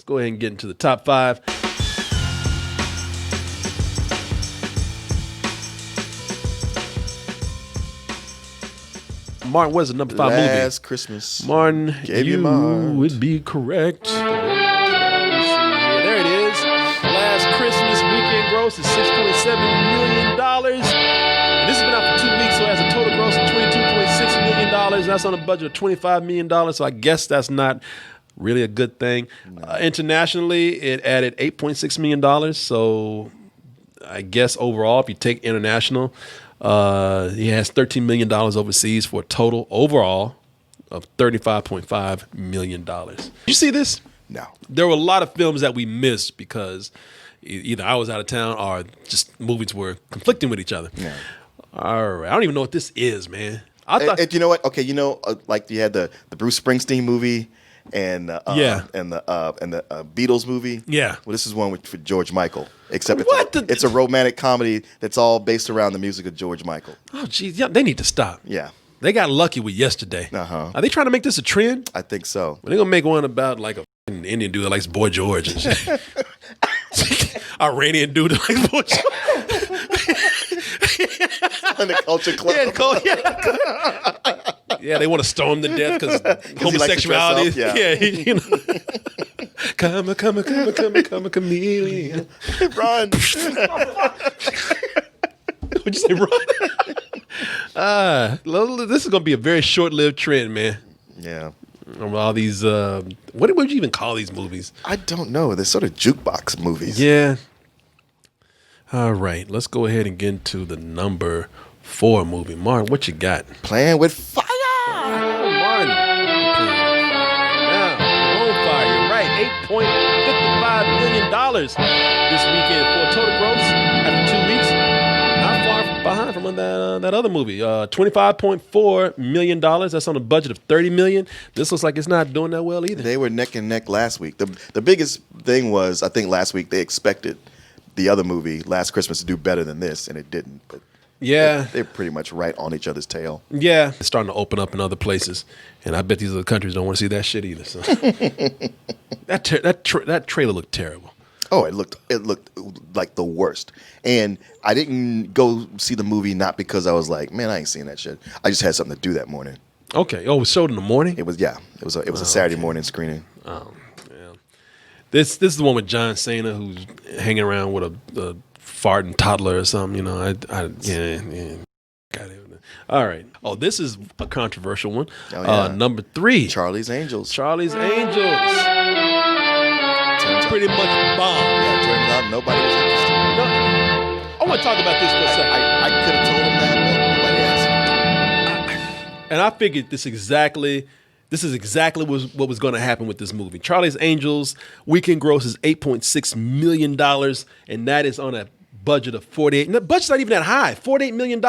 Let's go ahead and get into the top 5. Martin, what is the number 5 movie? Last Christmas. Martin, Gave you you my heart. would be correct. There it is. Last Christmas weekend gross is $6.7 million. And this has been out for 2 weeks, so it has a total gross of $22.6 million. That's on a budget of $25 million, so I guess that's not really a good thing. Internationally, it added $8.6 million, so I guess overall, if you take international, he has $13 million overseas for a total overall of $35.5 million. You see this? No. There were a lot of films that we missed because either I was out of town or just movies were conflicting with each other. Yeah. All right. I don't even know what this is, man. I thought And you know what? Okay, like you had the Bruce Springsteen movie and the Beatles movie. Yeah. Well, this is one for George Michael. Except What it's a romantic comedy that's all based around the music of George Michael. Oh, geez. Yeah, they need to stop. Yeah. They got lucky with Yesterday. Uh-huh. Are they trying to make this a trend? I think so. They're going to make one about like a f***ing Indian dude that likes Boy George and shit. Iranian dude that likes Boy George. In the Culture Club. Yeah, they want to stone him to death because homosexuality. He likes to dress up, Come a chameleon. Run. What'd you say, run? This is going to be a very short-lived trend, man. Yeah. All these, what would you even call these movies? I don't know. They're sort of jukebox movies. Yeah. All right, let's go ahead and get into the number 4 movie. Martin, what you got? Playing with Fire. Martin. Now, on fire. You're right. $8.55 million this weekend for a total gross after 2 weeks. Not far behind from that other movie. $25.4 million. That's on a budget of $30 million. This looks like it's not doing that well either. They were neck and neck last week. The biggest thing was, I think last week they expected the other movie, Last Christmas, to do better than this, and it didn't. But yeah, they're pretty much right on each other's tail. Yeah, it's starting to open up in other places, and I bet these other countries don't want to see that shit either. So that trailer looked terrible. Oh, it looked like the worst. And I didn't go see the movie not because I was like, man, I ain't seeing that shit. I just had something to do that morning. Okay. Oh, it was showed in the morning? It was a Saturday morning screening. Oh, yeah. This is the one with John Cena who's hanging around with a farting toddler or something. You know, yeah. Got it. All right. Oh, this is a controversial one. Oh, yeah. Number 3. Charlie's Angels. Charlie's Angels. Pretty much bombed. Yeah, turns out nobody was interested. No, I want to talk about this for a second. I could have told him that, but nobody asked me. And I figured this is exactly what was going to happen with this movie. Charlie's Angels weekend gross is $8.6 million, and that is on a budget of $48 million. The budget's not even that high, $48 million.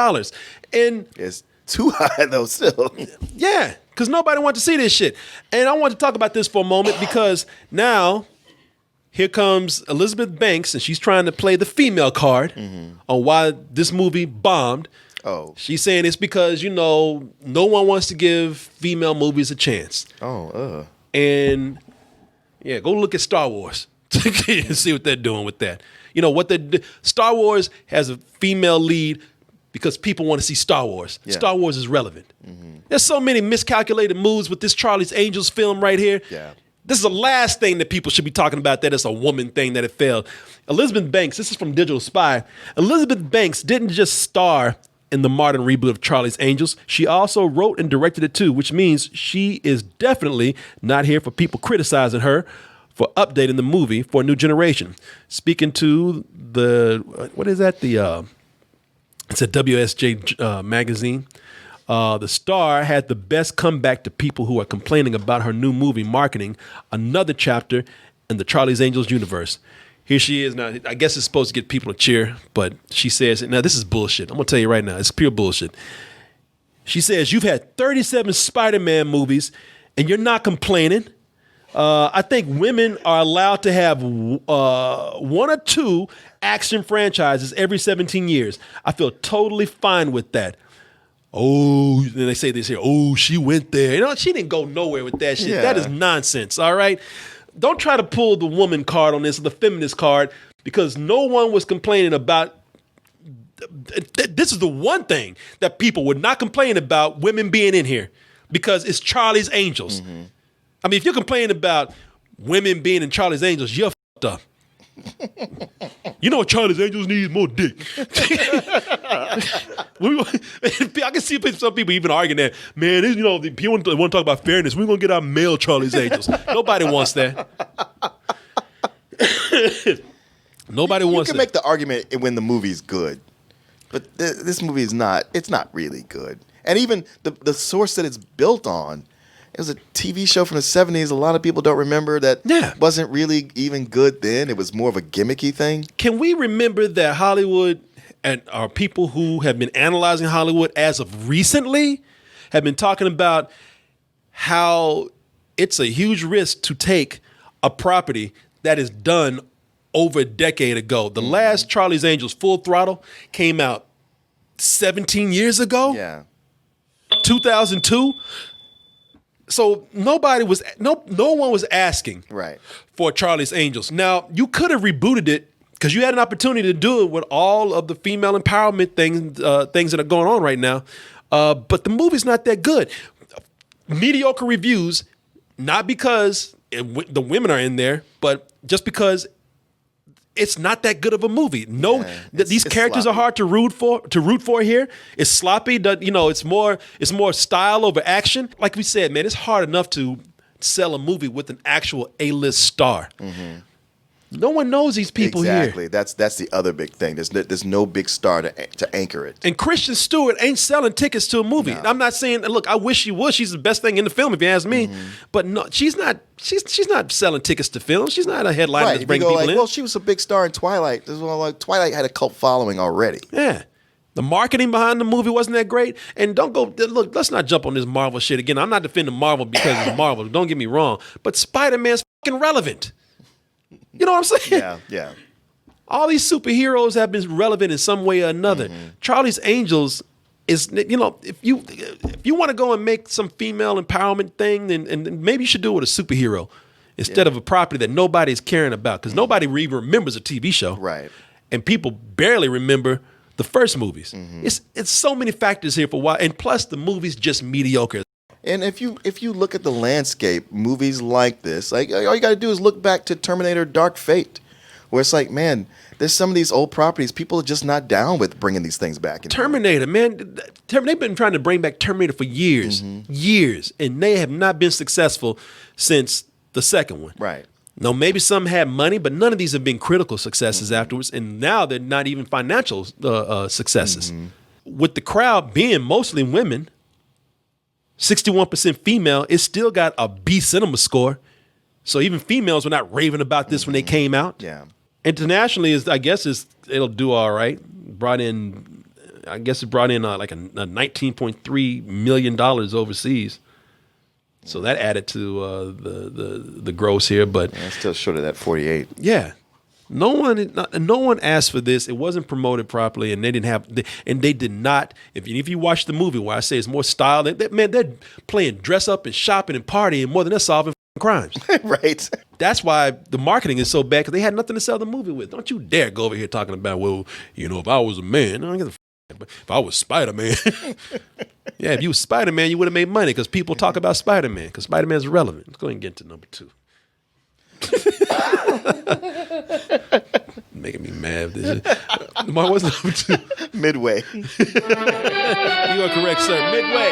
And it's too high though still. Yeah, because nobody wanted to see this shit. And I want to talk about this for a moment because now here comes Elizabeth Banks, and she's trying to play the female card on why this movie bombed. Oh. She's saying it's because, no one wants to give female movies a chance. Oh, And, yeah, go look at Star Wars and see what they're doing with that. Star Wars has a female lead because people want to see Star Wars. Yeah. Star Wars is relevant. There's so many miscalculated moves with this Charlie's Angels film right here. Yeah. This is the last thing that people should be talking about, that it's a woman thing, that it failed. Elizabeth Banks, this is from Digital Spy. Elizabeth Banks didn't just star in the modern reboot of Charlie's Angels. She also wrote and directed it too, which means she is definitely not here for people criticizing her for updating the movie for a new generation. Speaking to it's a WSJ magazine. The star had the best comeback to people who are complaining about her new movie marketing another chapter in the Charlie's Angels universe. Here she is now. I guess it's supposed to get people to cheer, but she says, now this is bullshit. I'm going to tell you right now, it's pure bullshit. She says, you've had 37 Spider-Man movies and you're not complaining. I think women are allowed to have 1 or 2 action franchises every 17 years. I feel totally fine with that. Oh, then they say this here. Oh, she went there. She didn't go nowhere with that shit. Yeah. That is nonsense, all right? don't try to pull the woman card on this, the feminist card, because no one was complaining about. This is the one thing that people would not complain about women being in here, because it's Charlie's Angels. I mean, if you're complaining about women being in Charlie's Angels, you're fucked up. You know what Charlie's Angels need? More dick. I can see some people even arguing that, man, you know, people want to talk about fairness. We're going to get our male Charlie's Angels. Nobody wants that. Nobody wants that. You can make the argument when the movie's good, but this movie is not. It's not really good. And even the source that it's built on, it was a TV show from the 70s. A lot of people don't remember that. Yeah. Wasn't really even good then. It was more of a gimmicky thing. Can we remember that Hollywood and our people who have been analyzing Hollywood as of recently have been talking about how it's a huge risk to take a property that is done over a decade ago. The last Charlie's Angels Full Throttle came out 17 years ago. Yeah. 2002. So no one was asking for Charlie's Angels. Now, you could have rebooted it because you had an opportunity to do it with all of the female empowerment things that are going on right now. But the movie's not that good. Mediocre reviews, not because the women are in there, but just because it's not that good of a movie. These characters sloppy. are hard to root for here. It's sloppy. It's more style over action. Like we said, man, it's hard enough to sell a movie with an actual A-list star. No one knows these people here. Exactly. That's the other big thing. There's no big star to anchor it. And Kristen Stewart ain't selling tickets to a movie. No. I'm not saying, look, I wish she was. She's the best thing in the film, if you ask me. But no, she's not. She's not selling tickets to films. She's not a headliner that's bringing people in. Well, she was a big star in Twilight. Twilight had a cult following already. Yeah. The marketing behind the movie wasn't that great. And look, let's not jump on this Marvel shit again. I'm not defending Marvel because it's Marvel. Don't get me wrong. But Spider-Man's fucking relevant. You know what I'm saying? Yeah. All these superheroes have been relevant in some way or another. Charlie's Angels is, if you want to go and make some female empowerment thing, then maybe you should do it with a superhero instead of a property that nobody's caring about, because nobody even remembers a TV show. Right. And people barely remember the first movies. It's so many factors here for why, and plus the movie's just mediocre. And if you look at the landscape, movies like this, like all you got to do is look back to Terminator: Dark Fate, where it's like, man, there's some of these old properties people are just not down with bringing these things back. Terminator, man, they've been trying to bring back Terminator for years, and they have not been successful since the second one. Right. Now, maybe some had money, but none of these have been critical successes afterwards, and now they're not even financial successes. With the crowd being mostly women, 61% female, it still got a B cinema score. So even females were not raving about this when they came out. Yeah. Internationally, it'll do all right. It brought in like a $19.3 million overseas. So that added to the gross here, but it's still short of that 48. Yeah. No one asked for this. It wasn't promoted properly, and they did not. If you watch the movie, where I say it's more style, they're playing dress up and shopping and partying more than they're solving crimes. Right. That's why the marketing is so bad, because they had nothing to sell the movie with. Don't you dare go over here talking about, well, if I was a man, I don't give a but if I was Spider-Man, yeah, if you was Spider-Man, you would have made money, because people talk about Spider-Man, because Spider-Man's relevant. Let's go ahead and get to number 2. Making me mad. Mark, what's number 2? Midway. You are correct, sir. Midway.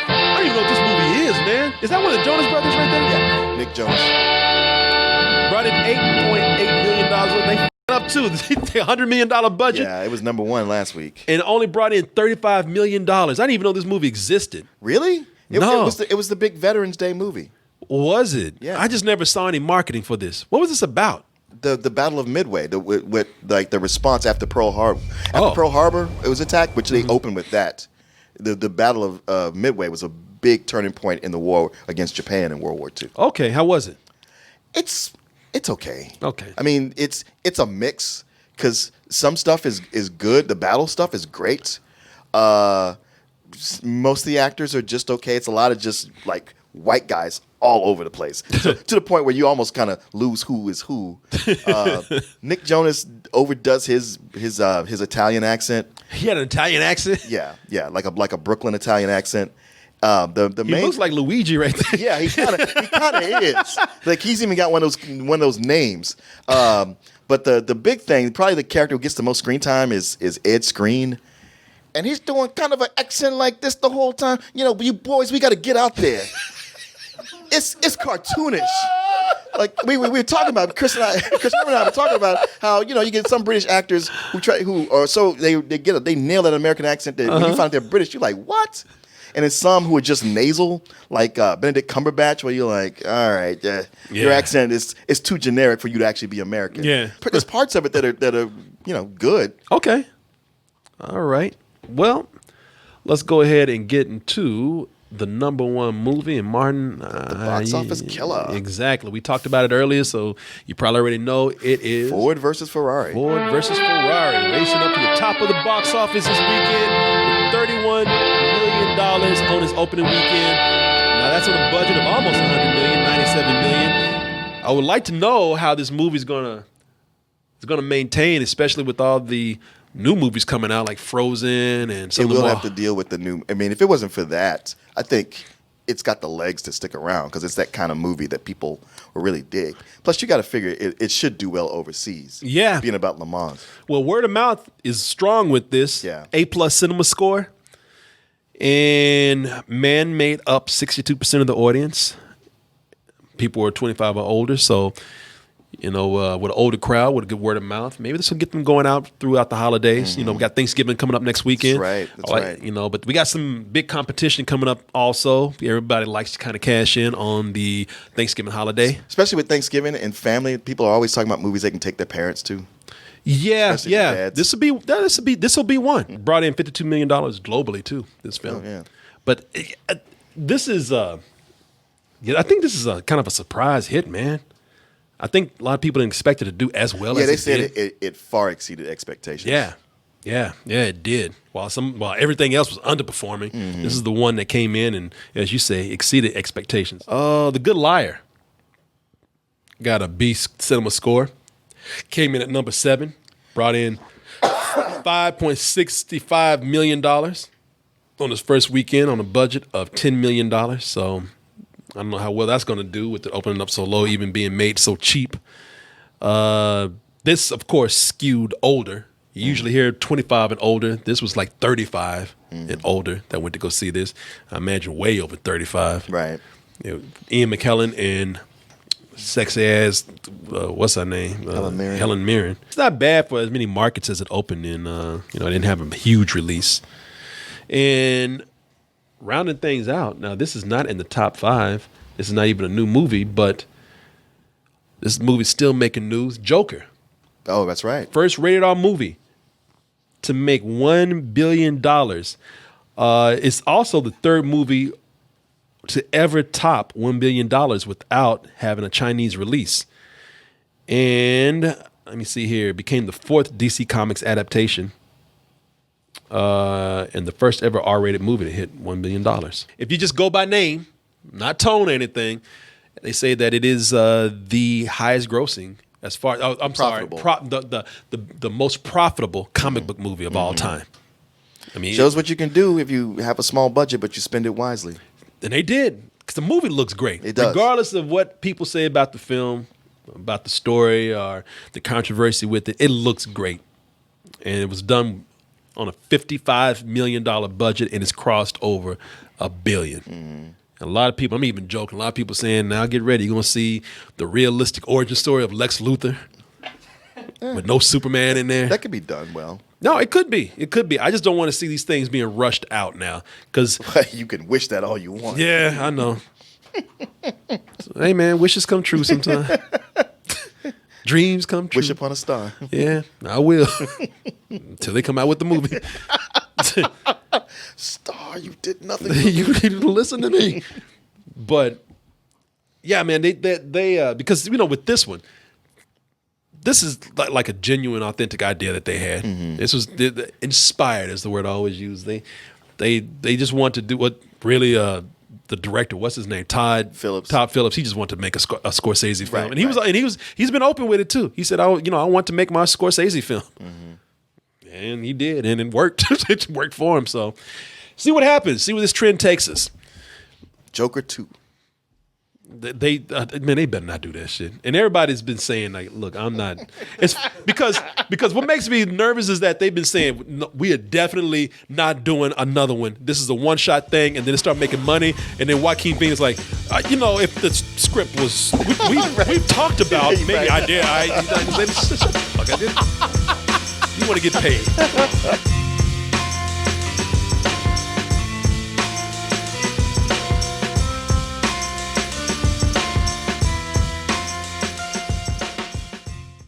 I don't even know what this movie is, man. Is that one of the Jonas Brothers right there? Yeah, Nick Jonas. Brought in $8.8 million. They up too. The $100 million budget. Yeah, it was number 1 last week. And only brought in $35 million. I didn't even know this movie existed. Really? No. It was the big Veterans Day movie. Was it? Yeah. I just never saw any marketing for this. What was this about? The Battle of Midway, with the response after Pearl Harbor. After Pearl Harbor, it was attacked, which they opened with that. The Battle of Midway was a big turning point in the war against Japan in World War II. Okay, how was it? It's okay. Okay. I mean, it's a mix, because some stuff is good. The battle stuff is great. Most of the actors are just okay. It's a lot of just like white guys all over the place, to the point where you almost kind of lose who is who. Nick Jonas overdoes his Italian accent. He had an Italian accent. Yeah, like a Brooklyn Italian accent. The He main looks like Luigi right there. yeah, he kind of is. Like he's even got one of those names. But the big thing, probably the character who gets the most screen time is Ed Skrein. And he's doing kind of an accent like this the whole time. You know, you boys, we got to get out there. It's cartoonish. Like we were talking about Chris and I were talking about how you get some British actors they nail that American accent that when you find out they're British, you're like, what? And there's some who are just nasal, like Benedict Cumberbatch, where you're like, all right, your accent is too generic for you to actually be American. Yeah. There's parts of it that are good. Okay. All right. Well, let's go ahead and get into the number one movie. And Martin, The box office killer. Exactly. We talked about it earlier, so you probably already know it is Ford versus Ferrari. Ford versus Ferrari, racing up to the top of the box office this weekend with $31 million on its opening weekend. Now that's on a budget of almost $100 million, $97 million. I would like to know how this movie's gonna maintain, especially with all the new movies coming out like Frozen and some. It will have to deal with the new. I mean, if it wasn't for that, I think it's got the legs to stick around because it's that kind of movie that people will really dig. Plus, you got to figure it should do well overseas. Yeah, being about Le Mans. Well, word of mouth is strong with this. Yeah, A+ cinema score, and Man made up 62% of the audience. People were 25 or older, so. With an older crowd, with a good word of mouth, maybe this will get them going out throughout the holidays. We got Thanksgiving coming up next weekend. That's right. But we got some big competition coming up also. Everybody likes to kind of cash in on the Thanksgiving holiday. Especially with Thanksgiving and family, people are always talking about movies they can take their parents to. Yeah. This will be one. Brought in $52 million globally too, this film. Oh, yeah. But this is I think this is a kind of a surprise hit, man. I think a lot of people didn't expect it to do as well as it did. Yeah, they said it far exceeded expectations. Yeah, it did. While everything else was underperforming, this is the one that came in and, as you say, exceeded expectations. The Good Liar got a B cinema score. Came in at number 7. Brought in $5.65 million on its first weekend on a budget of $10 million. So I don't know how well that's going to do with it opening up so low, even being made so cheap. This, of course, skewed older. You usually hear 25 and older. This was like 35 and older that went to go see this. I imagine way over 35. Right. Ian McKellen and sexy ass, what's her name? Helen Mirren. It's not bad for as many markets as it opened in. It didn't have a huge release. And rounding things out, now this is not in the top 5. This is not even a new movie, but this movie's still making news. Joker. Oh, that's right. First rated R movie to make $1 billion. It's also the third movie to ever top $1 billion without having a Chinese release. And let me see here. It became the 4th DC Comics adaptation. And the first ever R-rated movie to hit $1 billion. If you just go by name, not tone or anything, they say that it is the highest grossing as far. Oh, I'm profitable. sorry, the most profitable comic book movie of all time. I mean, shows what you can do if you have a small budget, but you spend it wisely. And they did, because the movie looks great. It does, regardless of what people say about the film, about the story, or the controversy with it. It looks great, and it was done on a $55 million budget, and it's crossed over $1 billion. A lot of people, I'm even joking, a lot of people saying, now get ready, you're going to see the realistic origin story of Lex Luthor with no Superman in there. That could be done well. No, it could be. It could be. I just don't want to see these things being rushed out now. Because you can wish that all you want. Yeah, I know. So, hey, man, wishes come true sometimes. Dreams come true. Wish upon a star. Yeah, I will. Until they come out with the movie. Star, you did nothing. You need to listen to me. But yeah, man, they because with this one, this is like a genuine, authentic idea that they had. This was inspired, is the word I always use. They just want to do what really the the director, what's his name, Todd Phillips. He just wanted to make a Scorsese film, Right, and he's been open with it too. He said, I want to make my Scorsese film, and he did, and it worked. It worked for him. So, see what happens. See where this trend takes us. Joker 2. They better not do that shit. And everybody's been saying, like, look, I'm not. It's because what makes me nervous is that they've been saying, no, we are definitely not doing another one. This is a one-shot thing, and then it start making money. And then Joaquin Phoenix like, if the script was, we've talked about maybe right. I did. Shut the fuck, I did. You want to get paid.